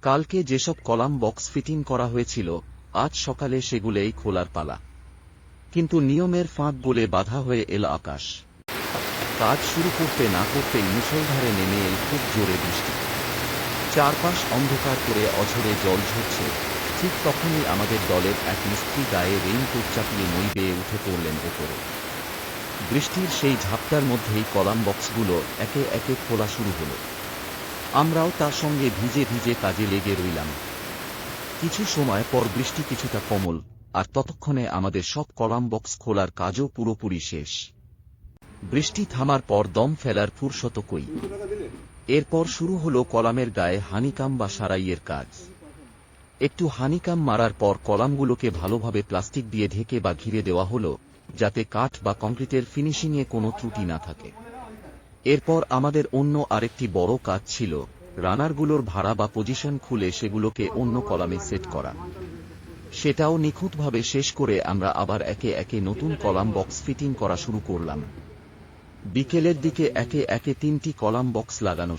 কালকে যেসব column box fitting করা হয়েছিল আজ সকালে সেগুলোই খোলার পালা। কিন্তু নিয়মের ফাঁক গলে বাধা হয়ে এল আকাশ। কাজ শুরু করতে না করতেই মুষলধারে নেমে এল খুব জোরে বৃষ্টি। চারপাশ অন্ধকার করে অঝরে জল ঝরছে। ঠিক তখনই আমাদের দলের এক মিস্ত্রি গায়ে রেইনকোট চাপিয়ে মই বেয়ে উঠে পড়লেন ওপরে। বৃষ্টির সেই ঝাপটার মধ্যেই কলাম বক্সগুলো একে একে খোলা শুরু হলো। আমরাও তার সঙ্গে ভিজে ভিজে কাজে লেগে রইলাম। কিছু সময় পর বৃষ্টি কিছুটা কমল, আর ততক্ষণে আমাদের সব কলাম বক্স খোলার কাজও পুরোপুরি শেষ। বৃষ্টি থামার পর দম ফেলার ফুরসত কই। এরপর শুরু হলো কলামের গায়ে হানিকাম বা সারাইয়ের কাজ। একটু হানিকাম মারার পর কলামগুলোকে ভালোভাবে প্লাস্টিক দিয়ে ঢেকে বা ঘিরে দেওয়া হলো, যাতে কাঠ বা কংক্রিটের ফিনিশিংয়ে কোনো ত্রুটি না থাকে। এরপর আমাদের অন্য আরেকটি বড় কাজ ছিল, রানারগুলোর ভাড়া বা পজিশন খুলে সেগুলোকে অন্য কলামে সেট করা। সেটাও নিখুঁতভাবে শেষ করে আমরা আবার একে একে নতুন কলাম বক্স ফিটিং করা শুরু করলাম। বিকেলের দিকে একে একে 3টি কলাম বক্স লাগানো।